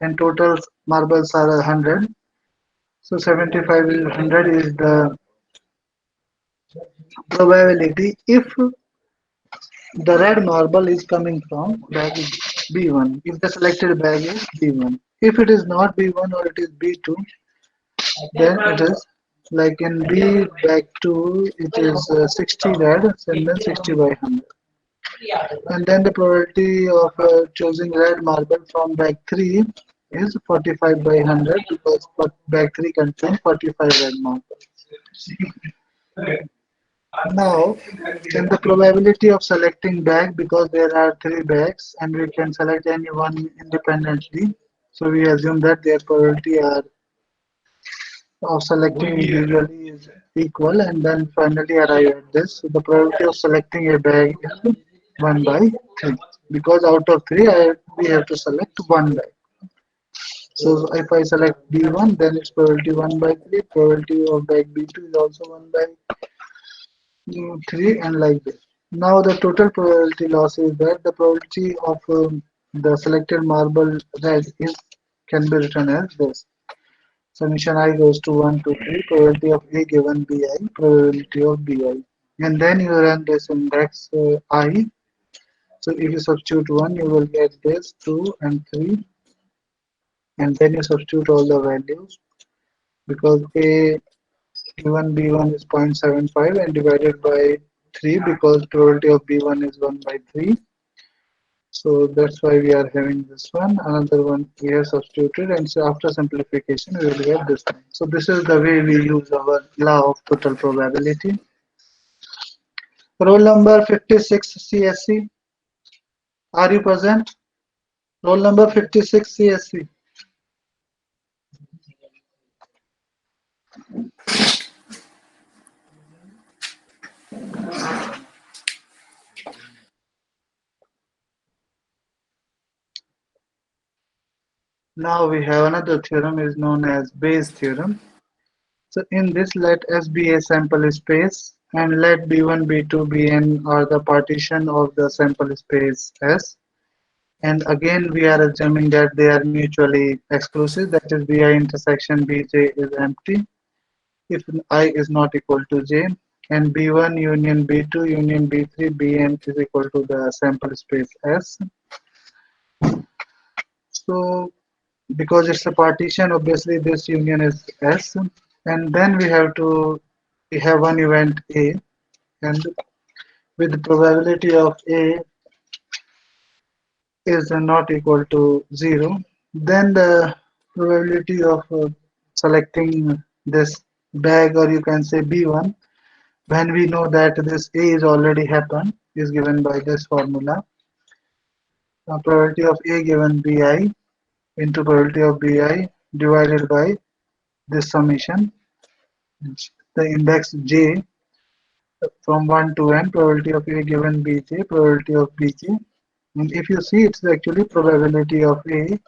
and total marbles are 100. So 75 is 100 is the probability if the red marble is coming from bag B1. If the selected bag is B1. If it is not B1 or it is B2, then it is like in B bag 2 it is 60 red and then 60 by 100. And then the probability of choosing red marble from bag 3 is 45 by 100 because bag 3 contains 45 red marbles. Now, in the probability of selecting bag, because there are three bags and we can select any one independently, so we assume that their probability are of selecting individually is equal and then finally arrive at this. So the probability of selecting a bag is 1 by 3 because out of 3 we have to select one bag. So if I select B1 then its probability 1 by 3, probability of bag B2 is also 1 by 3 and like this. Now the total probability loss is that the probability of the selected marble red is can be written as this. Summation I goes to 1 to 3, probability of A given Bi, probability of Bi. And then you run this index I. So if you substitute 1, you will get this 2 and 3. And then you substitute all the values because A given B1 is 0.75 and divided by 3 because probability of B1 is 1 by 3. So that's why we are having this one. Another one we have substituted, and so after simplification we will get this one. So this is the way we use our law of total probability. Roll number 56 CSC. Are you present? Roll number 56 CSC. Now we have another theorem is known as Bayes theorem. So in this, let S be a sample space and let B1, B2, Bn are the partition of the sample space S. And again, we are assuming that they are mutually exclusive, that is Bi intersection Bj is empty if I is not equal to j, and B1 union B2 union B3 Bn is equal to the sample space S. So because it's a partition, obviously this union is S. And then we have one event A, and with the probability of A is not equal to 0, then the probability of selecting this bag, or you can say B1, when we know that this A is already happened, is given by this formula. Probability of A given Bi into probability of Bi divided by this summation, the index j from 1 to n, probability of A given Bj, probability of Bj. And if you see, it's actually probability of A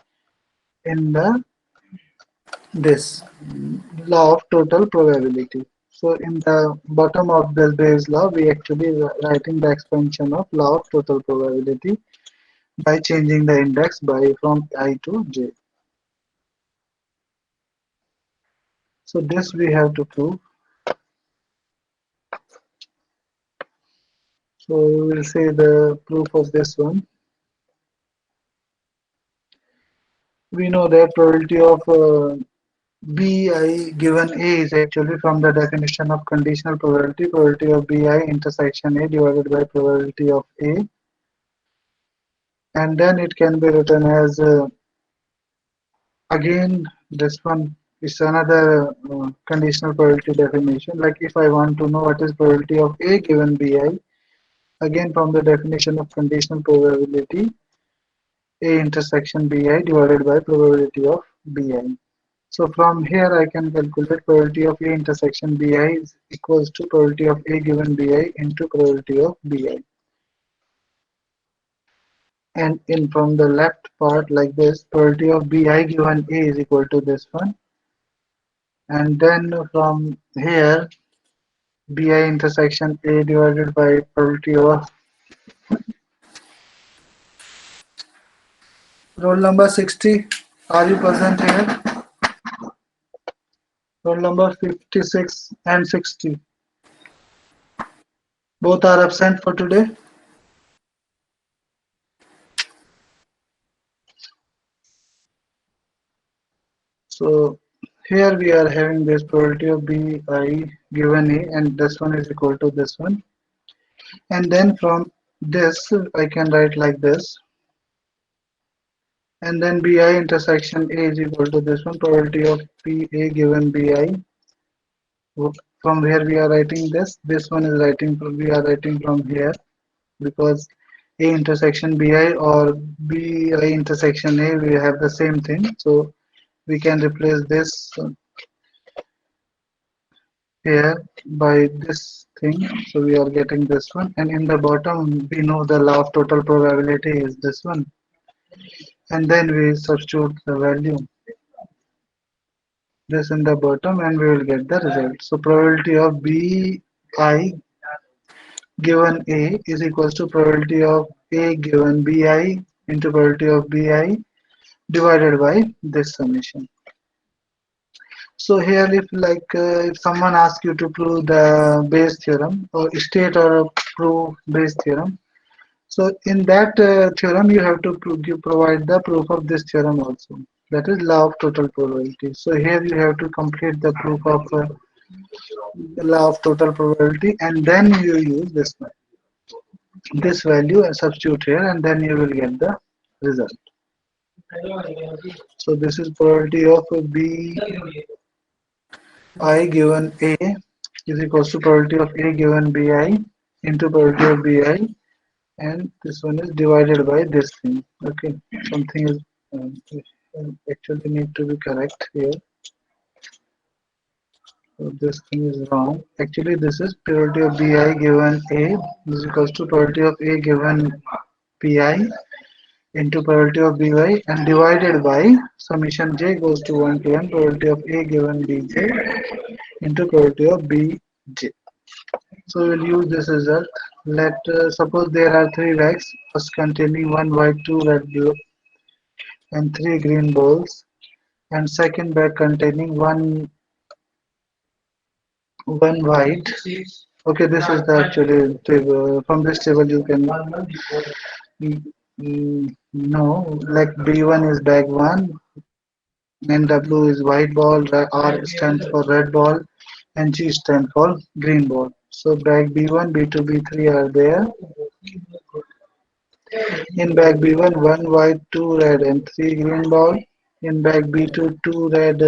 in the this law of total probability. So in the bottom of this Bayes law, we actually writing the expansion of law of total probability by changing the index by from I to j. So this we have to prove. So we will say the proof of this one. We know that probability of Bi given A is actually from the definition of conditional probability, probability of Bi intersection A divided by probability of A, and then it can be written as again this one is another conditional probability definition. Like if I want to know what is probability of A given Bi, again from the definition of conditional probability, A intersection Bi divided by probability of Bi. So from here I can calculate probability of A intersection Bi is equals to probability of A given Bi into probability of Bi. And in from the left part like this, probability of Bi given A is equal to this one. And then from here, Bi intersection A divided by probability of roll number 60. Are you present here? Roll number 56 and 60. Both are absent for today. So here we are having this probability of bi given a, and this one is equal to this one. And then from this I can write like this. And then bi intersection a is equal to this one, probability of pa given bi. From where we are writing this one is writing from, we are writing from here, because a intersection bi or bi intersection a, we have the same thing. So we can replace this here by this thing. So we are getting this one, and in the bottom we know the law of total probability is this one, and then we substitute the value this in the bottom and we will get the result. So probability of bi given a is equals to probability of a given bi into probability of bi divided by this summation. So here, if if someone asks you to prove the Bayes theorem or state or prove Bayes theorem, so in that theorem you have to provide the proof of this theorem also. That is law of total probability. So here you have to complete the proof of the law of total probability, and then you use this value and substitute here, and then you will get the result. So this is probability of B I given A is equals to probability of A given Bi into probability of Bi, and this one is divided by this thing. Okay, something is actually need to be correct here. So this thing is wrong. Actually, this is probability of Bi given A is equals to probability of A given Pi into probability of By and divided by summation j goes to 1 to n probability of A given Bj into probability of Bj. So we'll use this result. Let suppose there are three racks, first containing one white, two red, blue, and three green balls, and second bag containing one white. Okay, this is the actually table. From this table you can know, like B1 is bag one, and W is white ball, R stands for red ball, and G stands for green ball. So bag B1, B2, B3 are there. In bag B1, one white, two red, and three green ball. In bag B2, two red,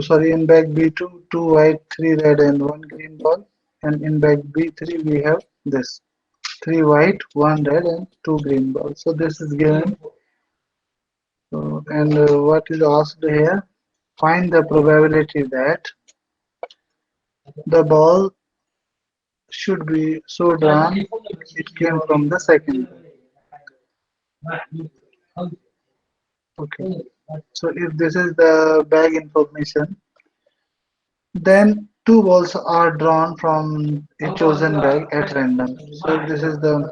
sorry, in bag B2, two white, three red, and one green ball. And in bag B3, we have this three white, one red, and two green balls. So this is given. And what is asked here? Find the probability that the ball should be so drawn it came from the second. Okay. So if this is the bag information, then two balls are drawn from a chosen bag at random. So this is the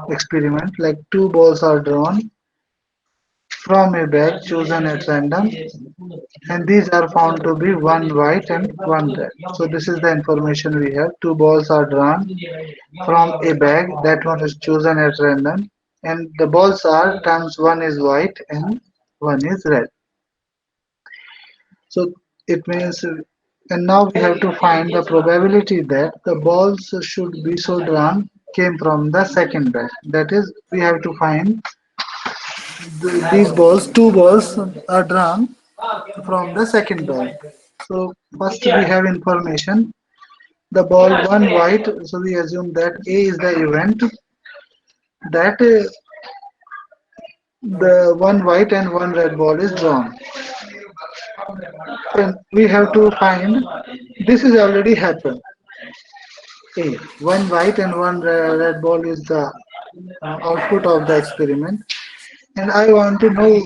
experiment. Like two balls are drawn from a bag chosen at random, and these are found to be one white and one red. So this is the information we have. Two balls are drawn from a bag, that one is chosen at random, and the balls are terms one is white and one is red. So it means, and now we have to find the probability that the balls should be so drawn came from the second bag. That is, we have to find these balls, two balls are drawn from the second bag. So first we have information. The ball one white, so we assume that A is the event that the one white and one red ball is drawn. And we have to find this is already happened. A one white and one red ball is the output of the experiment, and I want to know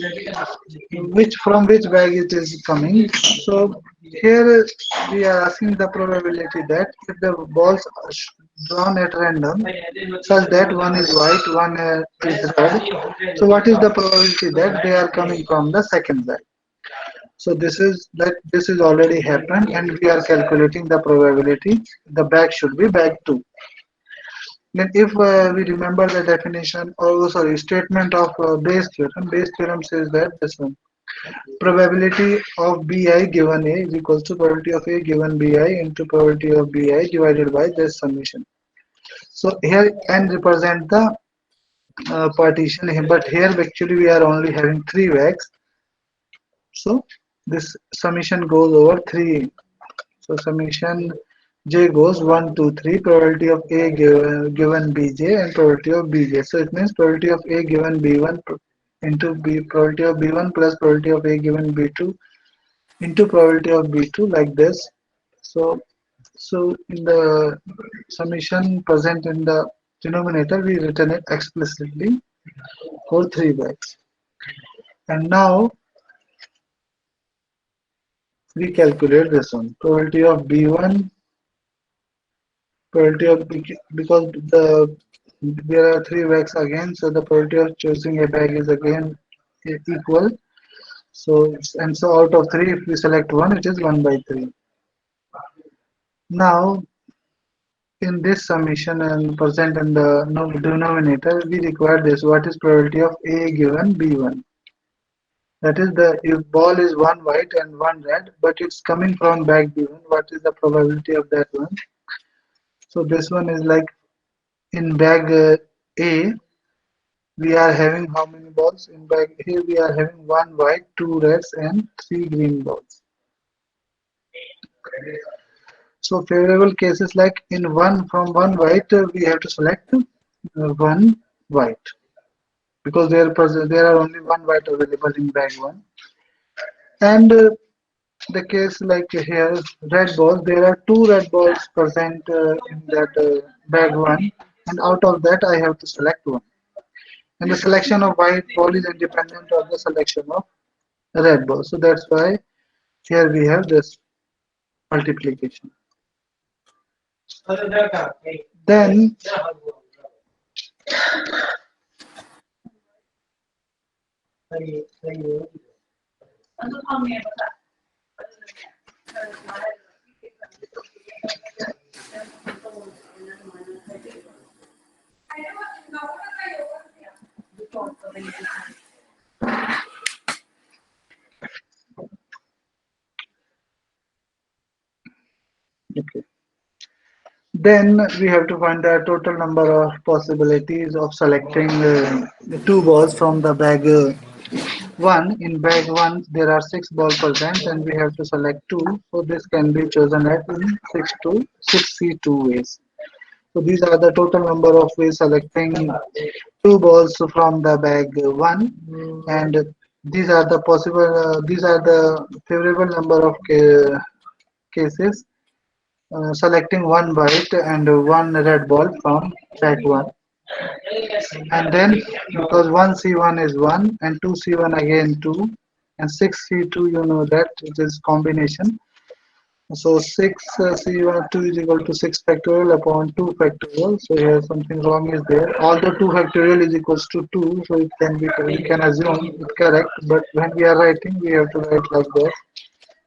which from which bag it is coming. So here we are asking the probability that if the balls drawn at random such that one is white, one is red. So what is the probability that they are coming from the second bag? So this is already happened and we are calculating the probability. The bag should be bag 2. Then if we remember the definition or sorry statement of Bayes theorem says that this one probability of bi given a is equals to probability of a given bi into probability of bi divided by this summation. So here n represent the partition here, but here actually we are only having three vags. So this summation goes over three. So summation j goes 1, 2, 3. Probability of a given bj and probability of bj. So it means probability of a given b1 into b probability of b1 plus probability of a given b2 into probability of b2 like this. So so in the summation present in the denominator we written it explicitly for three bags. And now we calculate this one probability of b1 probability of because there are three bags again, so the probability of choosing a bag is again equal. So and so out of three, if we select one, it is 1/3. Now in this summation and present in the denominator, we require this. What is probability of A given B1? That is the if ball is one white and one red, but it's coming from bag B1. What is the probability of that one? So this one is like in bag A, we are having how many balls in bag? Here we are having one white, two reds, and three green balls. So favorable cases like in one from one white, we have to select one white because there are only one white available in bag one. And the case like here, red balls, there are two red balls present in that bag one, and out of that I have to select one. And the selection of white ball is independent of the selection of red ball. So that's why here we have this multiplication. Then okay. Then we have to find the total number of possibilities of selecting the two balls from the bag one. In bag one, there are six balls present, and we have to select two. So this can be chosen as in six C2 ways. So these are the total number of ways selecting two balls from the bag one, and these are the possible. These are the favorable number of cases selecting one white and one red ball from bag one. And then because 1C1 is 1 and 2C1 again 2 and 6C2 you know that it is combination. So 6C1 2 is equal to 6 factorial upon 2 factorial. So here something wrong is there. Although 2 factorial is equals to 2, so it can be we can assume it correct. But when we are writing, we have to write like that.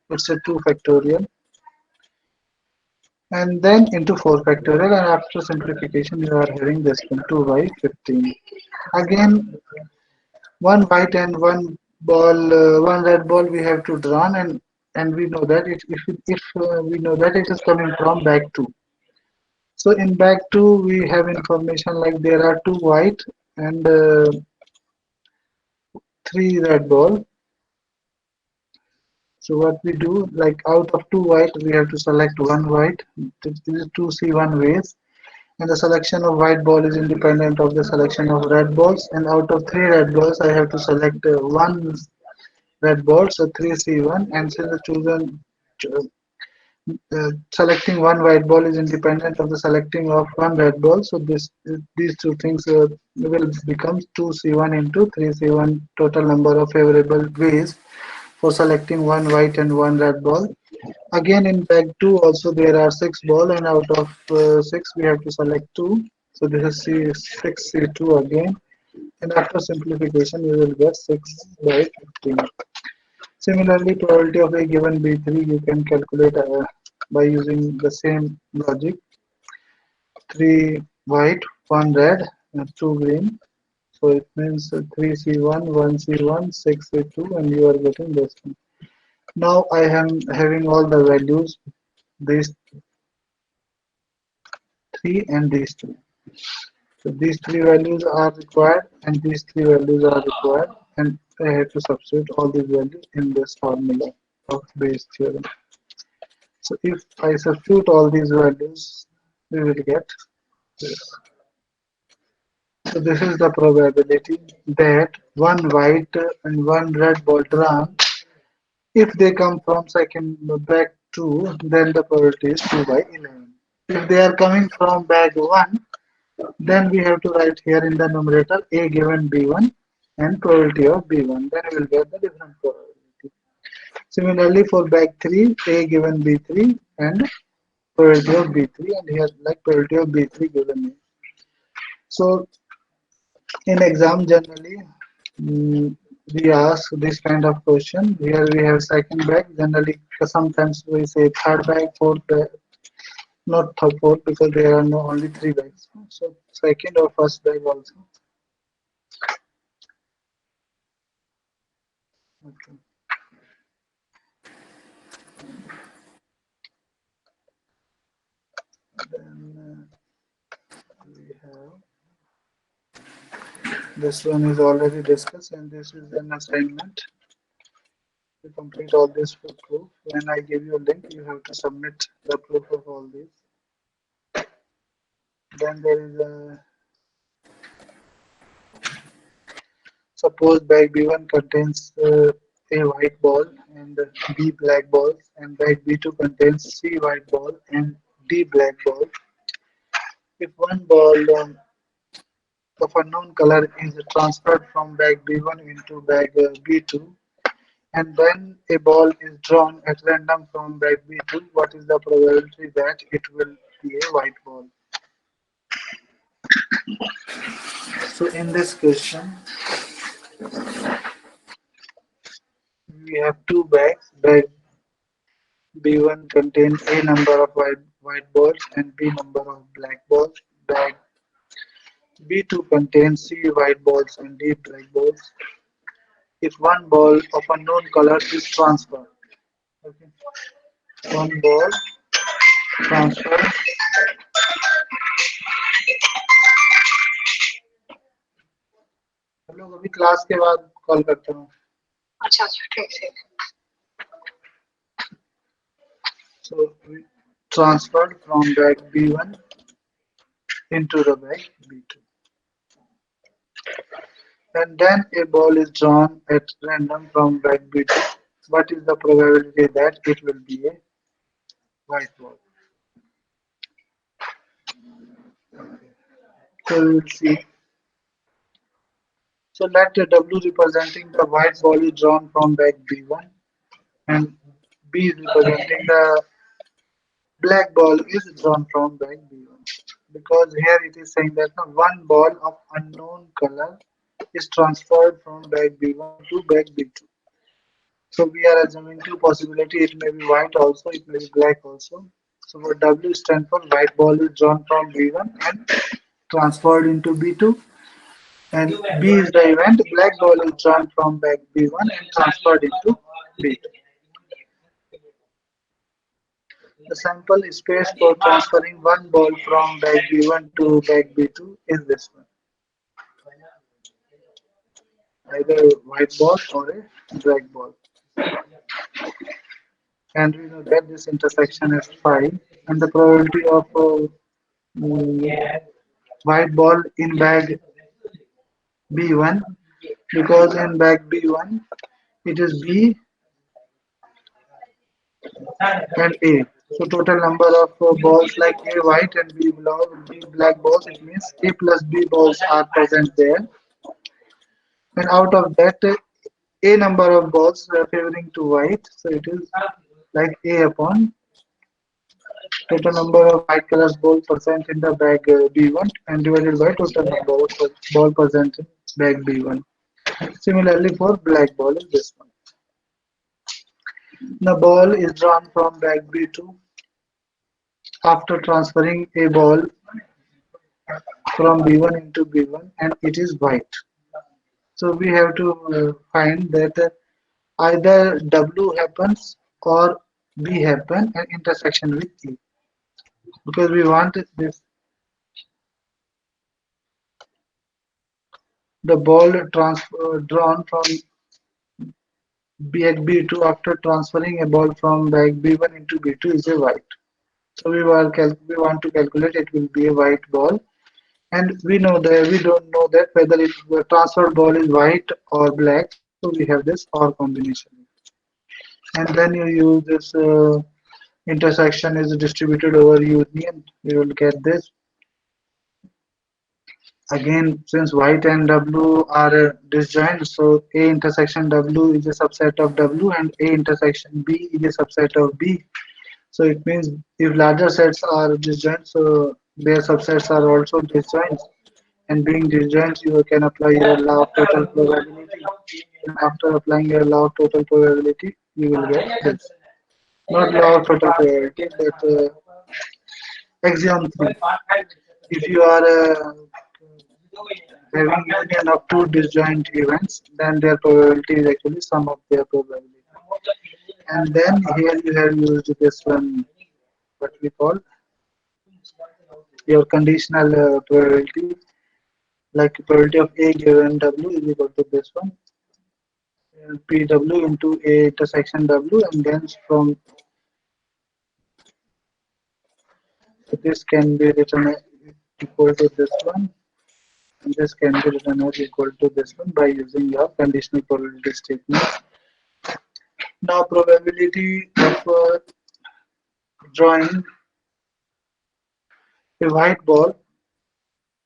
It's a 2 factorial and then into 4 factorial, and after simplification you are having this one 2 by 15. Again one white and one red ball we have to draw, and we know that if we know that it is coming from bag 2. So in bag 2 we have information like there are two white and three red ball. So what we do, like out of two white we have to select one white. This is 2C1 ways, and the selection of white ball is independent of the selection of red balls, and out of three red balls I have to select one red ball, so 3C1, and since the chosen selecting one white ball is independent of the selecting of one red ball, so these two things will become 2C1 into 3C1 total number of favorable ways for selecting one white and one red ball. Again in bag 2 also there are 6 ball and out of 6 we have to select 2. So this is C6 C2 again, and after simplification we will get 6 by 15. Similarly, probability of A given B3 you can calculate by using the same logic. 3 white, 1 red, and 2 green. So it means 3C1, 1C1, 6C2, and you are getting this one. Now I am having all the values, these 3 and these 2. So these 3 values are required and these 3 values are required, and I have to substitute all these values in this formula of Bayes theorem. So if I substitute all these values, we will get this. So this is the probability that one white and one red ball drawn, if they come from second bag 2, then the probability is 2 by 11. If they are coming from bag 1, then we have to write here in the numerator A given B1 and probability of B1. Then we will get the different probability. Similarly for bag 3, A given B3 and probability of B3, and here like probability of B3 given A. So in exam generally we ask this kind of question. Here we have second bag. Generally sometimes we say third bag, fourth bag, not third, fourth because there are no only 3 bags. So second or first bag also. Okay. Then we have this one is already discussed, and this is an assignment to complete all this for proof. When I give you a link, you have to submit the proof of all these. Then there is a suppose bag B1 contains A white ball and B black balls, and bag B2 contains C white ball and D black ball. If one ball of unknown color is transferred from bag B1 into bag B2, and then a ball is drawn at random from bag B2, what is the probability that it will be a white ball? So in this question, we have 2 bags. Bag B1 contains A number of white balls and B number of black balls. Bag B2 contains C white balls and D black balls. If one ball of unknown color is transferred, okay, one ball transferred, हम लोग अभी class के बाद call करते हैं. अच्छा अच्छा ठीक है. So we transferred from bag B1 into the bag B2, and then a ball is drawn at random from bag B2. What is the probability that it will be a white ball? So we will see. So let the W representing the white ball is drawn from bag B1 and B is representing the black ball is drawn from bag B1, because here it is saying that one ball of unknown color is transferred from bag B1 to bag B2. So we are assuming two possibilities. It may be white also, it may be black also. So what W stands for, white ball is drawn from B1 and transferred into B2, and B is the event, black ball is drawn from bag B1 and transferred into B2. The sample space for transferring one ball from bag B1 to bag B2 is this one, either a white ball or a black ball. And we know that this intersection is 5, and the probability of white ball in bag B1, because in bag B1 it is B and A. So total number of balls like A white and B black balls, it means A plus B balls are present there. And out of that, A number of balls favoring to white, so it is like A upon total number of white colors ball percent in the bag B1 and divided by total number of ball percent in bag B1. Similarly for black ball is this one. The ball is drawn from bag B2 after transferring a ball from B1 into B1 and it is white. So we have to find that either W happens or B happen and intersection with E because we want this the ball transfer drawn from bag B2 after transferring a ball from bag B1 into B2 is a white. So we want to calculate it will be a white ball and we know that we don't know that whether it the transferred ball is white or black, so we have this or combination and then you use this intersection is distributed over union, you will get this again since white and W are disjoint, so A intersection W is a subset of W and A intersection B is a subset of B. So it means if larger sets are disjoint, so their subsets are also disjoint. And being disjoint, you can apply your law of total probability. And after applying your law of total probability, you will get this. Not law of total probability, but axiom 3. If you are having union of two disjoint events, then their probability is actually sum of their probability. And then here you have used this one, what we call your conditional probability, like probability of A given W is equal to this one, PW into A intersection W, and then from this can be written as equal to this one, and this can be written as equal to this one by using your conditional probability statement. Now probability of drawing a white ball,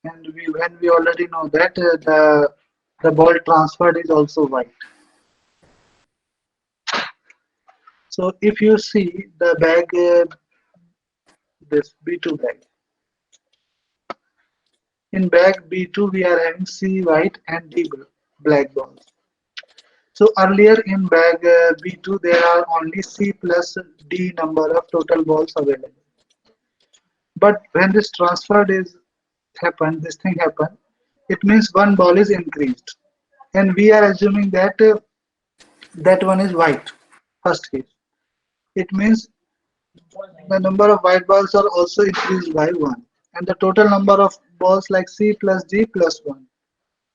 and when we already know that the ball transferred is also white. So if you see the bag, this B2 bag. In bag B2 we are having C white and D black balls. So earlier in bag B2 there are only C plus D number of total balls available. But when this transferred is happened, this thing happened, it means one ball is increased. And we are assuming that that one is white, first case. It means the number of white balls are also increased by 1 and the total number of balls like C plus D plus 1.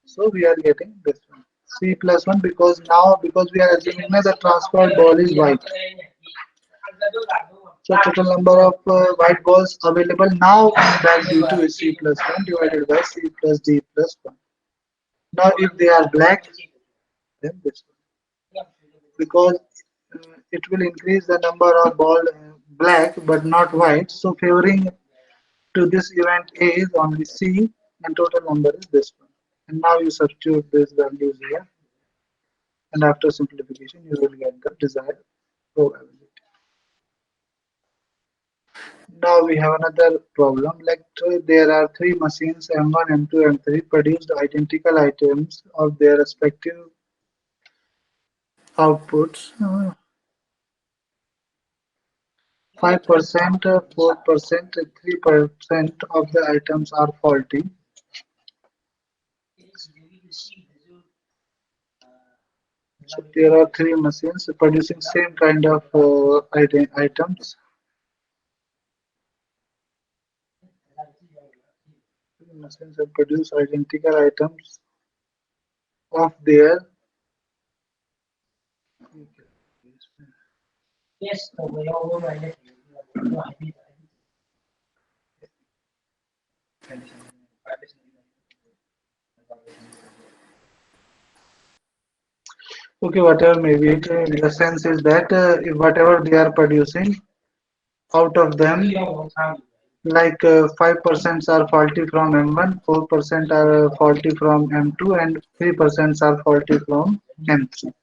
So we are getting this one C plus 1 because we are assuming that the transferred ball is white. So total number of white balls available now in bag B2 is C plus 1 divided by C plus D plus 1. Now if they are black, then this one because it will increase the number of ball black but not white, so favoring to this event A is only C and total number is this one. And now you substitute these values here and after simplification you will get the desired probability. Now we have another problem like there are three machines M1, M2, M3 produced identical items of their respective outputs. 5%, 4%, 3% of the items are faulty. So there are three machines producing same kind of items. Three machines have produced identical items of their. Okay, whatever maybe it, the sense is that if whatever they are producing, out of them, like 5% are faulty from M1, 4% are faulty from M2, and 3% are faulty from M3.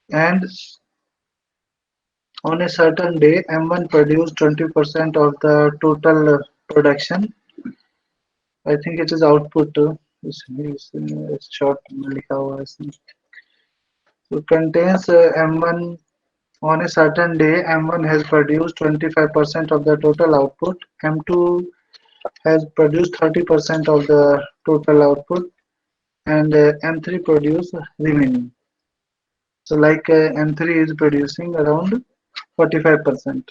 And on a certain day, M1 produced 20% of the total production. I think it is output. It's short लिखा हुआ है इसमें. So contains M1 on a certain day. M1 has produced 25% of the total output. M2 has produced 30% of the total output, and M3 produce remaining. So like M3 is producing around 45%.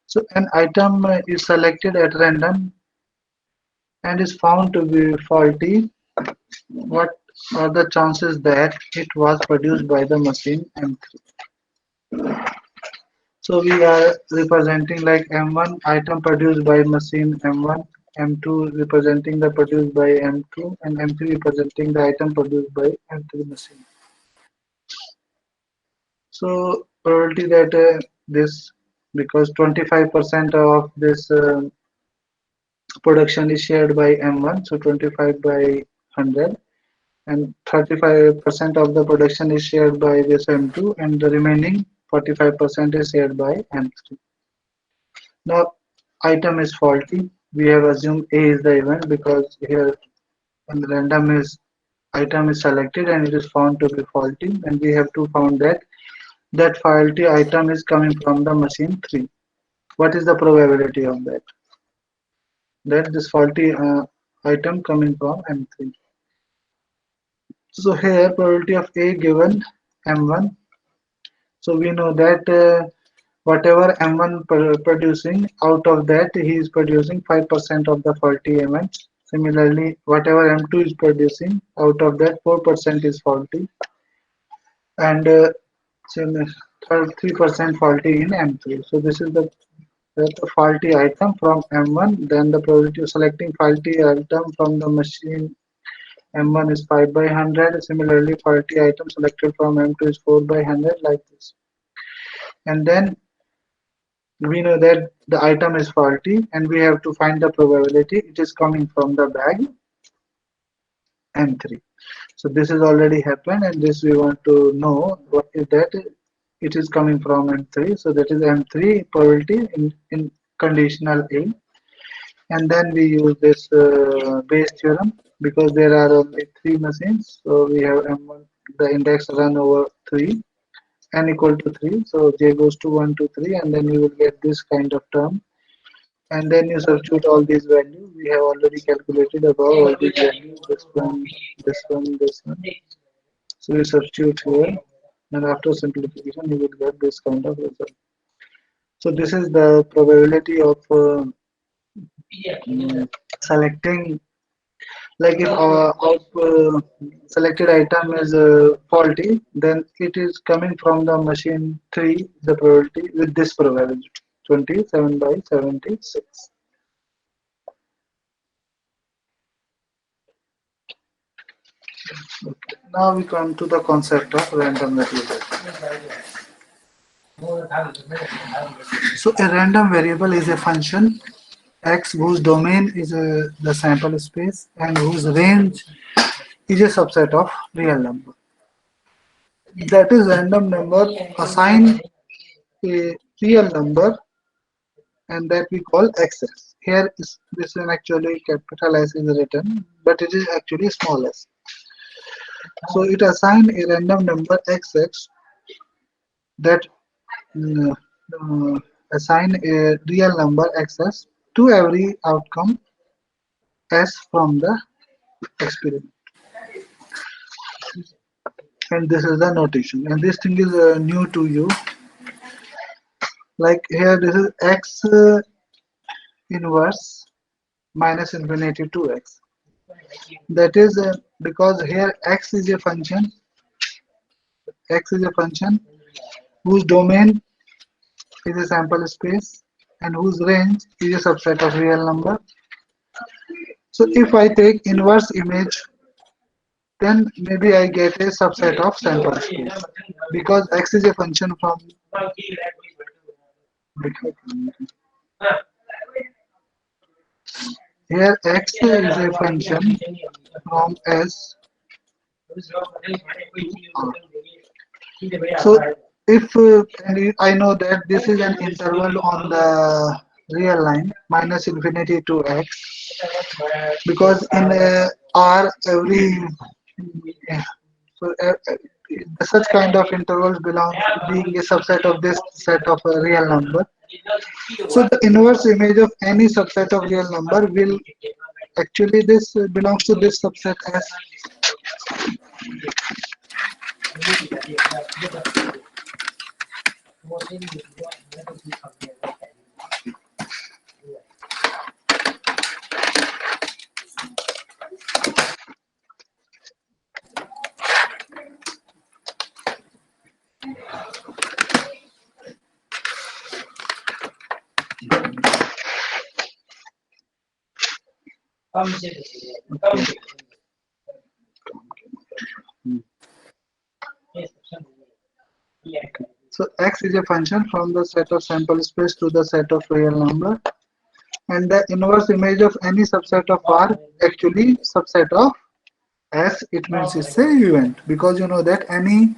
So an item is selected at random and is found to be faulty. What are the chances that it was produced by the machine M3? So we are representing like M1 item produced by machine M1, M2 representing the produced by M2, and M3 representing the item produced by M3 machine. So probability that this, because 25% of this production is shared by M1, so 25 by 100, and 35% of the production is shared by this M2, and the remaining 45% is shared by M3. Now item is faulty. We have assumed A is the event because here when the random is item is selected and it is found to be faulty, and we have to found that that faulty item is coming from the machine 3. What is the probability of that? That this faulty item coming from M3. So here probability of A given M1. So we know that whatever M1 producing, out of that he is producing 5% of the faulty elements. Similarly, whatever M2 is producing, out of that 4% is faulty, and 3% faulty in M3. So this is the faulty item from M1. Then the probability of selecting faulty item from the machine M1 is 5 by 100. Similarly, faulty item selected from M2 is 4 by 100, like this. And then we know that the item is faulty and we have to find the probability. It is coming from the bag M3. So this has already happened, and this we want to know what is that it is coming from M3. So that is M3 probability in conditional A. And then we use this Bayes theorem because there are only 3 machines. So we have M1, the index run over 3, n equal to 3. So j goes to 1 to 3, and then you will get this kind of term. And then you substitute all these values. We have already calculated above all these values, this one, this one, this one. So you substitute here, and after simplification, you will get this kind of result. So this is the probability of selecting, like if our selected item is faulty, then it is coming from the machine 3, the probability with this probability 27 by 76. Okay. Now we come to the concept of random variable. So a random variable is a function x whose domain is the sample space and whose range is a subset of real number. That is random number assign a real number, and that we call xs. Here is this one actually capital S is written, but it is actually small s. So it assign a random number xx that uh, assign a real number xs to every outcome s from the experiment. And this is the notation, and this thing is new to you. Like here this is x inverse minus infinity to x. That is because here x is a function whose domain is a sample space and whose range is a subset of real number. So if I take inverse image, then maybe I get a subset of sample space because x is a function from. here x is a function from S to R. So if I know that this is an interval on the real line minus infinity to x, because in R every yeah, so such kind of intervals belong being a subset of this set of a real number. So the inverse image of any subset of real number will actually this belongs to this subset as. So x is a function from the set of sample space to the set of real number, and the inverse image of any subset of R actually subset of S. It means it's a event, because you know that any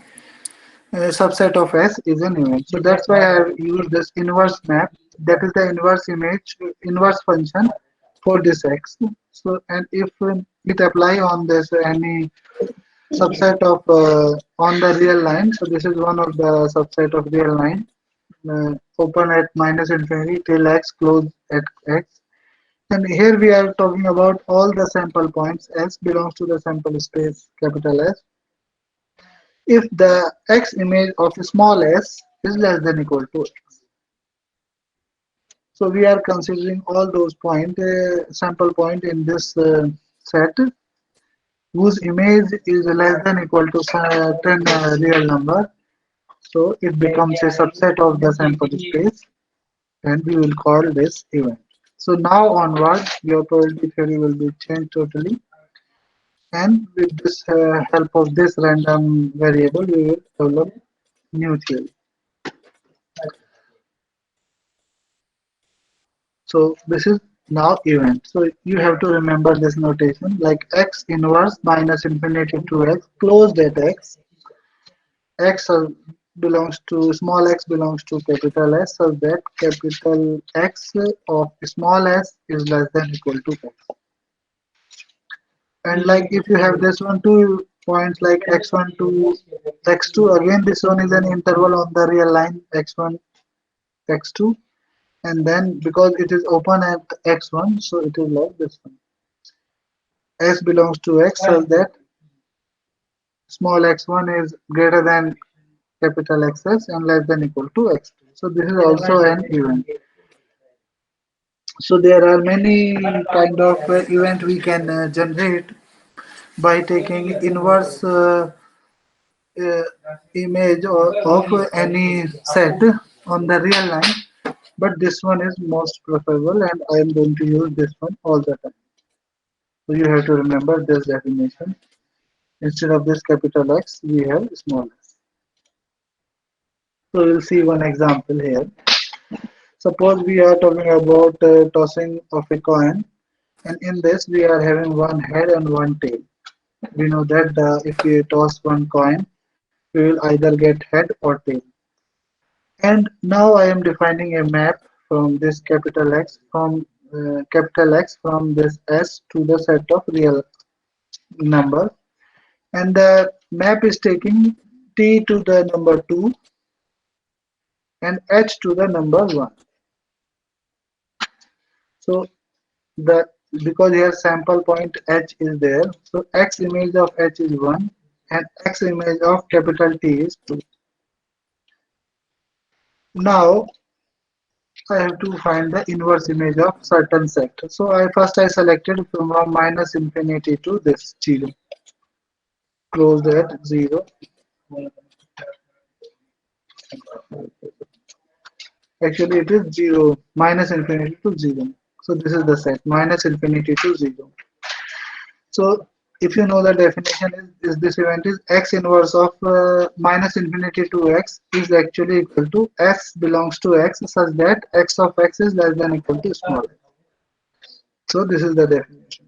subset of S is an event. So that's why I have used this inverse map. That is the inverse image, inverse function for this X. So and if it apply on this any subset of on the real line. So this is one of the subset of real line. Open at minus infinity till x, close at x. And here we are talking about all the sample points. S belongs to the sample space capital S. If the x image of small s is less than equal to x. So we are considering all those point sample point in this set whose image is less than equal to certain real number. So it becomes a subset of the sample space, and we will call this event. So now onward, your probability theory will be changed totally, and with this help of this random variable, we will develop new theory. So this is now event. So you have to remember this notation like x inverse minus infinity to x closed at x. X belongs to small x belongs to capital S, so that capital X of small s is less than equal to x. And like if you have this one two points like x1 to x2, again this one is an interval on the real line x1 x2, and then because it is open at x1, so it is like this one. S belongs to x, so that small x1 is greater than capital Xs and less than equal to x2. So this is also an event. So there are many kind of event we can generate by taking inverse uh, image of any set on the real line, but this one is most preferable and I am going to use this one all the time. So you have to remember this definition. Instead of this capital X, we have small s. So we'll see one example here. Suppose we are talking about tossing of a coin, and in this we are having one head and one tail. We know that if we toss one coin, we will either get head or tail. And now I am defining a map from this capital X from this S to the set of real number, and the map is taking t to the number 2 and h to the number 1. So the because here sample point h is there, so x image of h is 1 and x image of capital T is 2. Now I have to find the inverse image of certain set. So I selected from minus infinity to this 0, closed at 0. Actually it is 0, minus infinity to 0. So this is the set minus infinity to 0. So if you know the definition is this event is x inverse of minus infinity to x is actually equal to s belongs to x such that x of x is less than equal to small x. So this is the definition.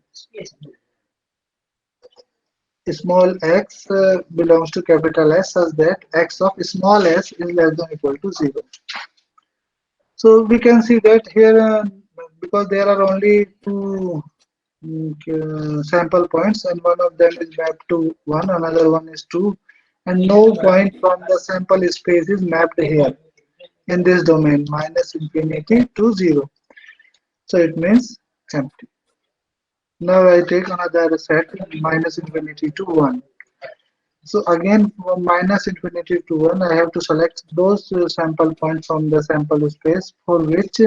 Small x belongs to capital S such that x of small s is less than or equal to 0. So we can see that here because there are only two sample points and one of them is mapped to 1, another one is 2, and no point from the sample space is mapped here in this domain minus infinity to 0. So it means empty. Now I take another set minus infinity to 1. So again from minus infinity to 1 I have to select those sample points from the sample space for which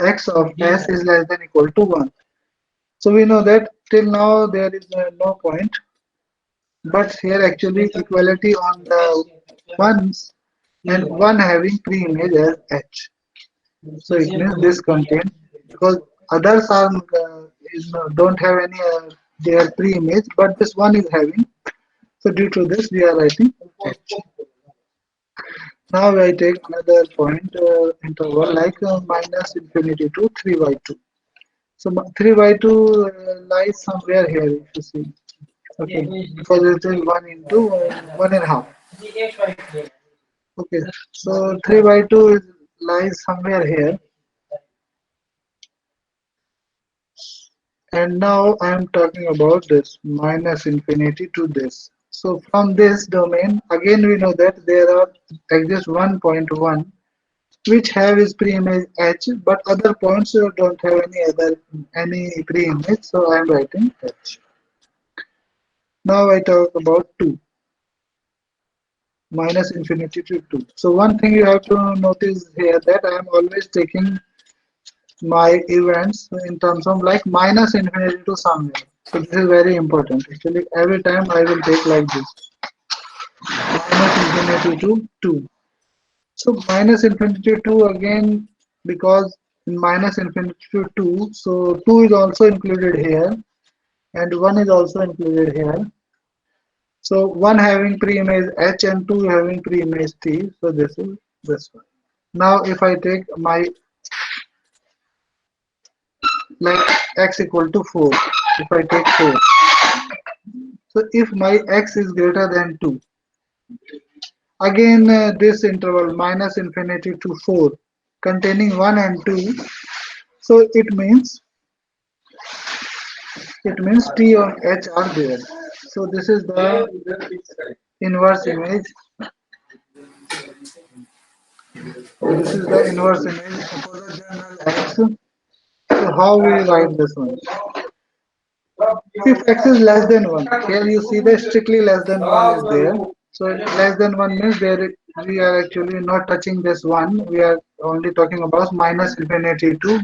x of s is less than or equal to 1. So we know that till now there is no point, but here actually equality on the ones and one having pre-image as h. So it means this contain because others are don't have any their pre-image, but this one is having. So due to this we are writing h. Now I take another point interval like minus infinity to 3 by 2. So 3 by 2 lies somewhere here if you see. Okay, because it is 1 into 1 and a half. Okay, so 3 by 2 lies somewhere here. And now I am talking about this minus infinity to this. So from this domain, again we know that there are exist 1.1 which have its pre-image h, but other points don't have any pre-image. So I am writing h. Now I talk about 2. Minus infinity to 2. So one thing you have to notice here that I am always taking my events in terms of like minus infinity to somewhere. So this is very important. Actually, every time I will take like this minus infinity to 2. So minus infinity to 2 again because in minus infinity to 2, so 2 is also included here and 1 is also included here. So one having pre-image H and two having pre-image T. So this is this one. Now if I take my like x equal to 4, if I take 4, so if my x is greater than 2, again this interval minus infinity to 4 containing 1 and 2, so it means T on H are there. So this is the inverse image. This is the inverse image for the general X. So how we write this one? If x is less than 1, here you see that strictly less than 1 is there. So less than 1 means we are actually not touching this 1. We are only talking about minus infinity to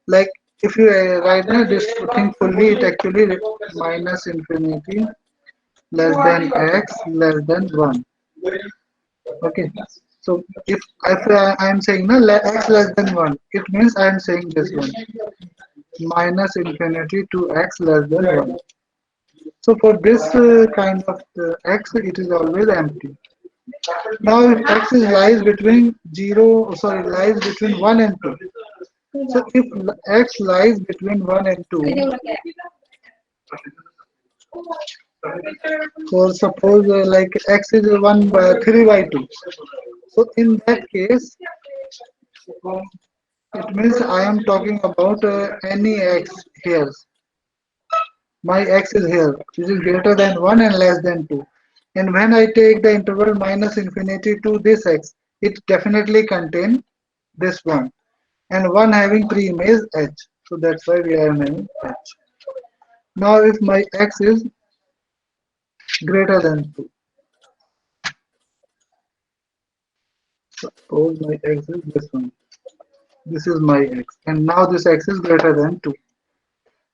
like if you write this thing fully, it actually minus infinity less than x less than 1. Okay. So if I am saying no, x less than 1, it means I am saying this one minus infinity to x less than 1. So for this kind of x, it is always empty. Now if x is lies between 0, sorry, lies between 1 and 2. So if x lies between 1 and 2, so suppose like x is 1 by 3 by 2. So in that case, it means I am talking about any x here. My x is here, which is greater than 1 and less than 2. And when I take the interval minus infinity to this x, it definitely contain this one. And 1 having pre-image h. So that's why we are having h. Now if my x is greater than 2, suppose my x is this one. This is my x. And now this x is greater than 2.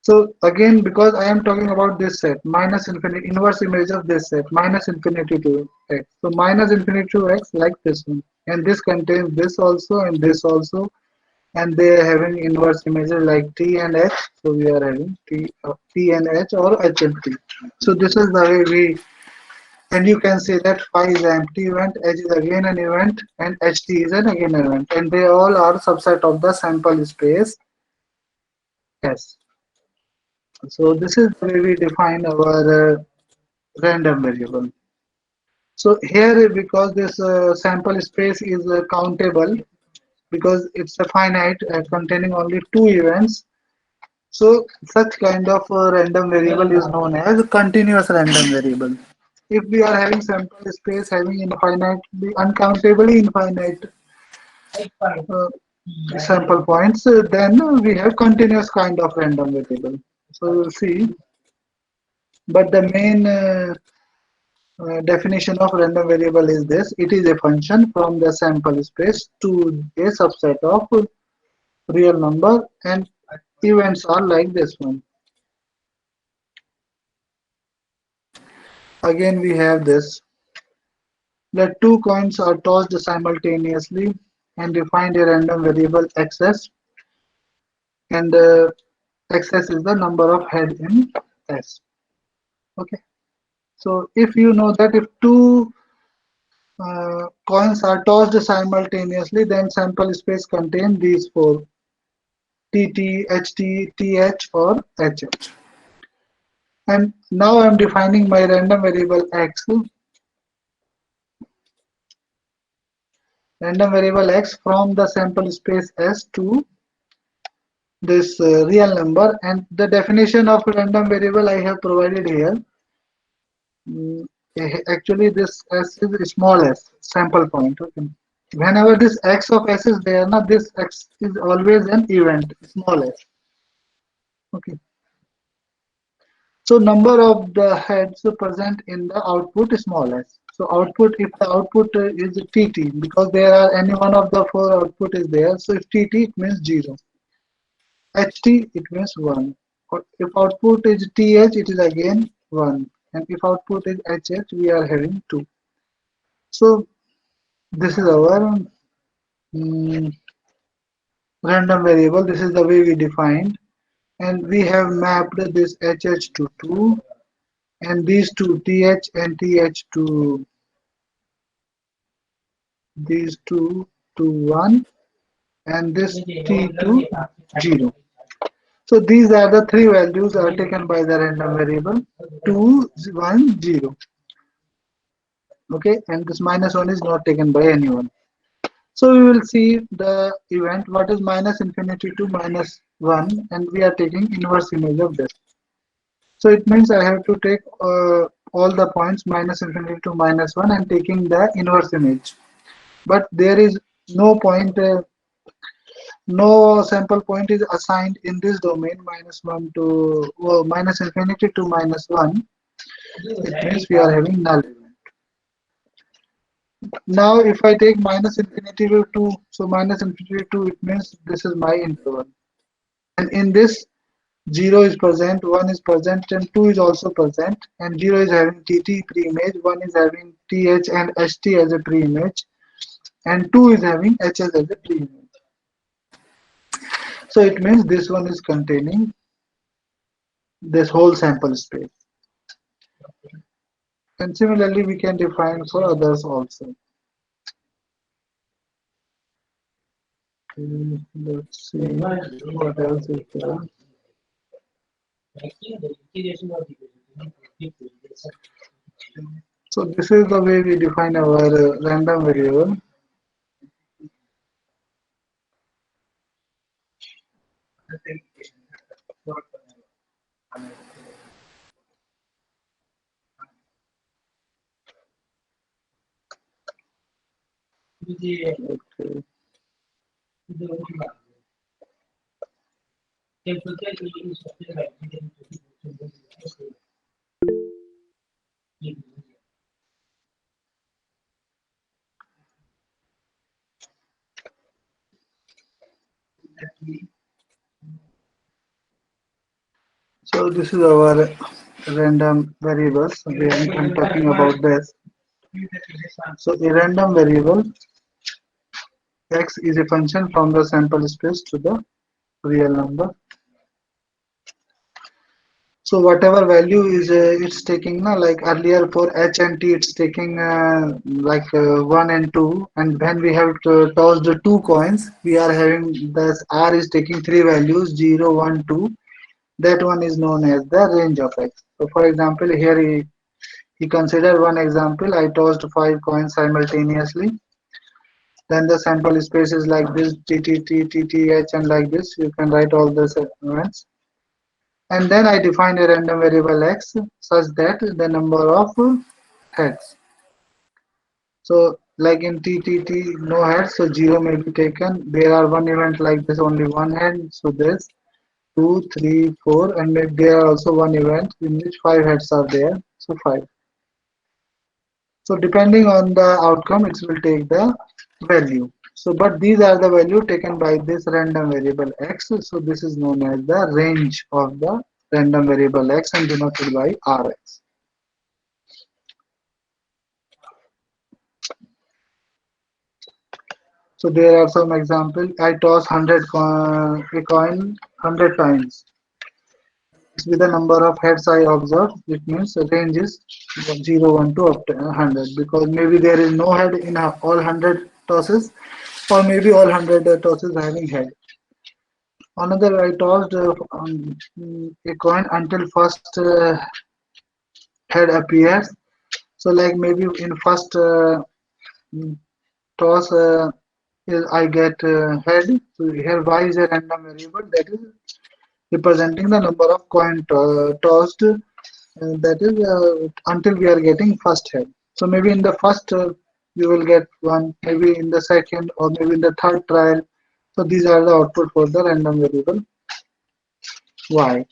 So again, because I am talking about this set, minus infinity, inverse image of this set, minus infinity to x. So minus infinity to x like this one. And this contains this also and this also. And they are having inverse images like t and h. So we are having t and h or h and t. So this is the way and you can say that phi is an empty event, h is again an event, and ht is an again an event. And they all are subset of the sample space S. So this is the way we define our random variable. So here, because this sample space is countable, because it's a finite containing only two events, so such kind of random variable is known as continuous random variable. If we are having sample space having infinite, uncountably infinite uh, sample points, then we have continuous kind of random variable. So you'll see, but the main definition of random variable is this: it is a function from the sample space to a subset of real number, and events are like this one. Again, we have this. Let two coins are tossed simultaneously and define a random variable xs, and xs is the number of head in S. Okay. So if you know that if two coins are tossed simultaneously, then sample space contain these four: TT, HT, TH, or HH. And now I'm defining my random variable x. Random variable x from the sample space S to this real number, and the definition of random variable I have provided here. Mm, Actually, this S is small s, sample point. Okay. Whenever this x of s is there, now this x is always an event, small s. Okay. So number of the heads present in the output is small s. So output, if the output is TT, because there are any one of the four output is there. So if TT, it means 0. HT, it means 1. Or if output is TH, it is again 1. And if output is HH, we are having 2. So this is our mm, random variable. This is the way we defined. And we have mapped this HH to 2 and these two TH and TH to these two to 1 and this T to 0. So these are the three values are taken by the random variable 2, 1, 0. Okay, and this minus 1 is not taken by anyone. So we will see the event what is minus infinity to minus 1, and we are taking inverse image of this. So it means I have to take all the points minus infinity to minus 1 and taking the inverse image. But there is no point, no sample point is assigned in this domain minus 1 to minus infinity to minus 1. It means we are having null event. Now if I take minus infinity to 2, so minus infinity to 2, it means this is my interval. And in this 0 is present, 1 is present, and 2 is also present. And 0 is having TT pre-image, 1 is having TH and HT as a pre-image, and 2 is having HS as a pre-image. So it means this one is containing this whole sample space. And similarly, we can define for others also. Let's see what else is there. So this is the way we define our random variable. Okay. So this is our random variables. I'm talking about this. So a random variable x is a function from the sample space to the real number. So whatever value is it's taking now, like earlier for h and t, it's taking 1 and 2, and when we have tossed the two coins, we are having this r is taking three values 0, 1, 2, That one is known as the range of x. So for example, here he considered one example. I tossed 5 coins simultaneously. Then the sample space is like this, t t t t t h, and like this. You can write all the events. And then I define a random variable x such that the number of heads. So like in t t t, no heads, so 0 may be taken. There are one event like this, only one head. So this 2, 3, 4, and maybe there are also one event in which 5 heads are there. So 5. So depending on the outcome, it will take the value. So, but these are the value taken by this random variable x. So this is known as the range of the random variable x and denoted by Rx. So there are some examples. I toss 100 a coin 100 times. With the number of heads I observe, it means the range is 0, 1 to up to 100, because maybe there is no head in all 100 tosses, or maybe all 100 tosses having head. Another, I tossed a coin until first head appears. So like maybe in first toss I get head. So here y is a random variable that is representing the number of coin tossed, that is until we are getting first head. So maybe in the first you will get one, maybe in the second, or maybe in the third trial. So these are the output for the random variable y.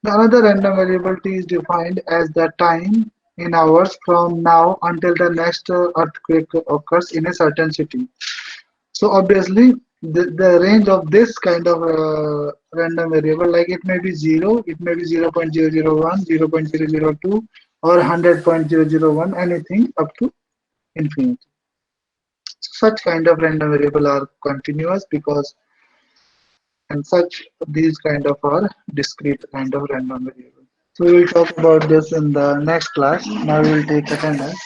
The another random variable t is defined as the time in hours from now until the next earthquake occurs in a certain city. So obviously the range of this kind of random variable, like it may be 0, it may be 0.001, 0.002, or 100.001, anything up to infinity. Such kind of random variable are continuous, because and such these kind of are discrete kind of random variable. So we will talk about this in the next class. Now we will take attendance.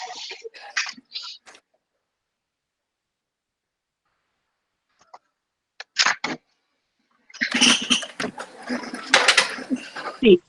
Great.